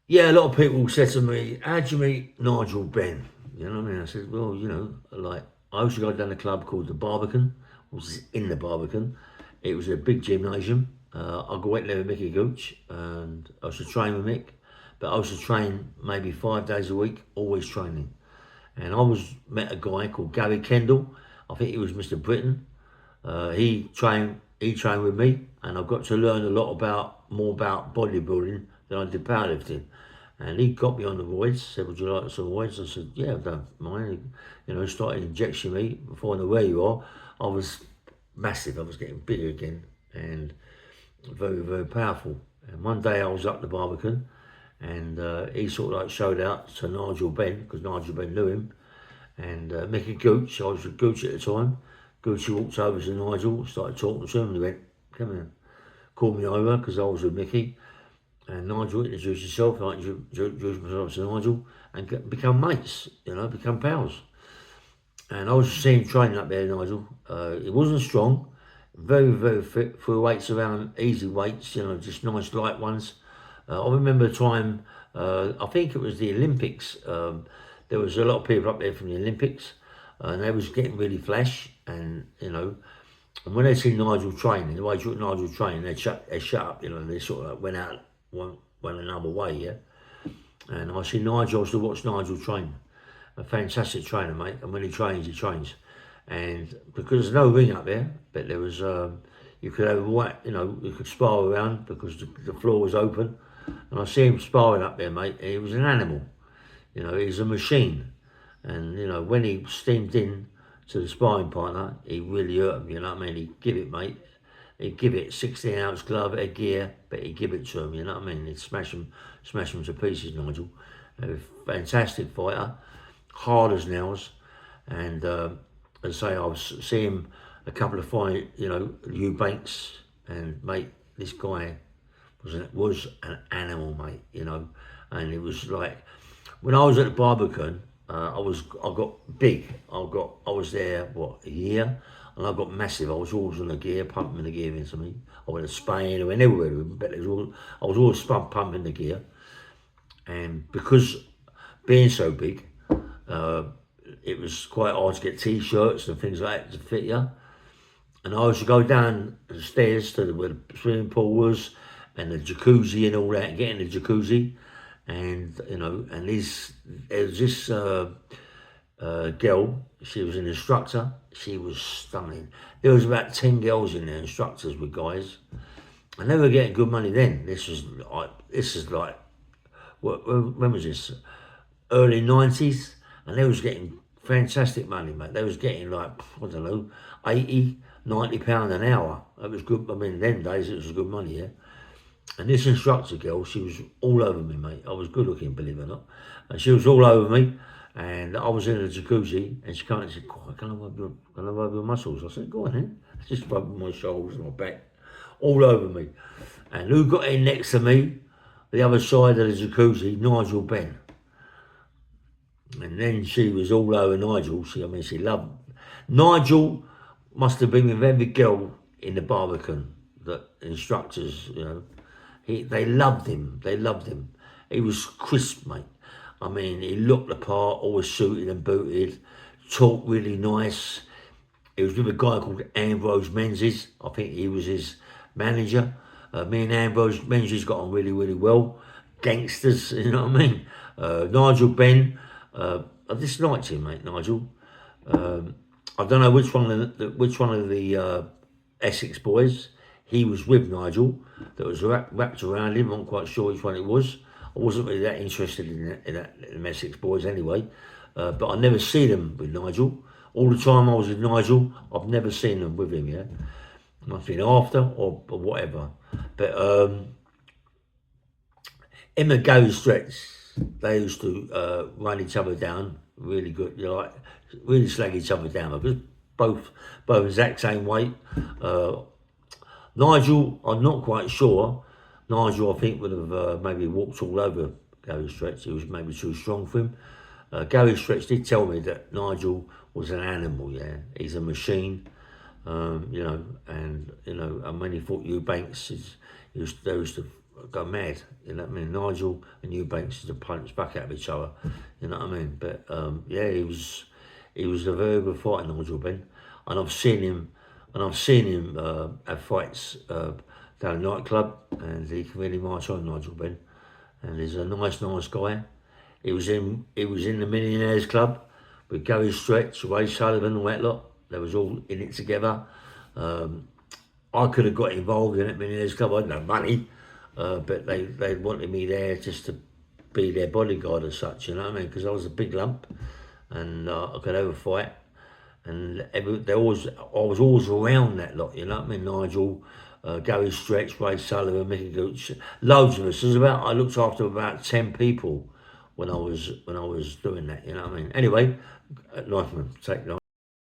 Yeah, a lot of people said to me, "How'd you meet Nigel Benn?" You know what I mean? I said, "Well, like I used to go down a club called the Barbican, which is in the Barbican. It was a big gymnasium. I went there with Mickey Gooch, and I used to train with Mick, but I used to train maybe 5 days a week, always training. And I was met a guy called Gary Kendall. I think he was Mr. Britain. He trained with me, and I got to learn a lot about more about bodybuilding than I did powerlifting. And he got me on the roids. Said, "Would you like some roids?" I said, "Yeah, I don't mind." Started injecting me. Before I know where you are, I was massive. I was getting bigger again, and very, very powerful. And one day I was up the Barbican, and he sort of like showed out to Nigel Benn because Nigel Benn knew him, and Mickey Gooch. I was with Gooch at the time. Gooch walked over to Nigel, started talking to him, and he went, "Come here." Called me over because I was with Mickey, and Nigel introduced himself. I introduced myself to Nigel, and become mates. Become pals. And I was seeing training up there, Nigel. He wasn't strong, very, very fit, threw weights around, easy weights, just nice light ones. I remember a time, I think it was the Olympics. There was a lot of people up there from the Olympics, and they was getting really flash, and when they see Nigel training, the way Nigel training, they shut up, they sort of like went another way, yeah. And I see Nigel, I used to watch Nigel train. A fantastic trainer, mate. And when he trains, he trains. And because there's no ring up there, but there was, you could have you could spar around because the floor was open. And I see him sparring up there, mate. And he was an animal. He's a machine. And when he steamed in to the sparring partner, he really hurt him. You know what I mean? He'd give it, mate. He'd give it 16-ounce glove, a gear, but he'd give it to him. You know what I mean? He'd smash him to pieces, Nigel. A fantastic fighter, hard as nails, and as I say, I was seeing him a couple of fight, Eubanks, and mate, this guy was an animal, mate. And it was like when I was at the Barbican, I got big. I was there a year, and I got massive. I was always on the gear, pumping the gear into me. I went to Spain, I went everywhere with him, but I was always pumping the gear, and because being so big, uh, it was quite hard to get t-shirts and things like that to fit you. And I used to go down the stairs to where the swimming pool was, and the jacuzzi and all that, and get in the jacuzzi, and there was this girl. She was an instructor. She was stunning. There was about 10 girls in there, instructors with guys, and they were getting good money then. This is like when was this? Early 90s, and they was getting fantastic money, mate. They was getting like, I don't know, 80, £90 an hour. That was good. I mean, them days it was good money, yeah. And this instructor girl, she was all over me, mate. I was good looking, believe it or not. And she was all over me. And I was in the jacuzzi, and she came and said, "God, can I rub your muscles?" I said, "Go on then." Just rubbing my shoulders and my back, all over me. And who got in next to me, the other side of the jacuzzi? Nigel Benn. And then she was all over Nigel. She loved Nigel. Must have been with every girl in the Barbican, the instructors. They loved him. They loved him. He was crisp, mate. I mean, he looked the part, always suited and booted, talked really nice. He was with a guy called Ambrose Menzies. I think he was his manager. Me and Ambrose Menzies got on really, really well. Gangsters, you know what I mean? Nigel Benn. I disliked him, mate, Nigel. I don't know which one of the Essex boys he was with Nigel that was wrapped around him. I'm not quite sure which one it was. I wasn't really that interested in the Essex boys anyway. But I never seen them with Nigel. All the time I was with Nigel, I've never seen them with him. Yeah, must have been after or whatever. But him and Gary Stretch, they used to run each other down really good. Really slag each other down because both exact same weight. Uh, Nigel, I'm not quite sure. Nigel, I think, would have maybe walked all over Gary Stretch. He was maybe too strong for him. Gary Stretch did tell me that Nigel was an animal. Yeah, he's a machine. And when he fought Eubanks, they used to go mad. You know what I mean? Nigel and Eubanks used to punch back at each other. You know what I mean? But yeah, he was a very good fighter, Nigel Benn, and I've seen him have fights down a nightclub, and he can really march on, Nigel Benn, and he's a nice guy. He was in the Millionaires Club with Gary Stretch, Ray Sullivan, all that lot. They was all in it together. I could have got involved in it, Millionaires Club. I had no money, but they wanted me there just to be their bodyguard as such. You know what I mean? Because I was a big lump, and I could have a fight. And I was always around that lot. You know what I mean? Nigel, Gary Stretch, Ray Sullivan, Mickey Gooch, loads of us. I looked after about 10 people when I was doing that. You know what I mean? Anyway, nice man, take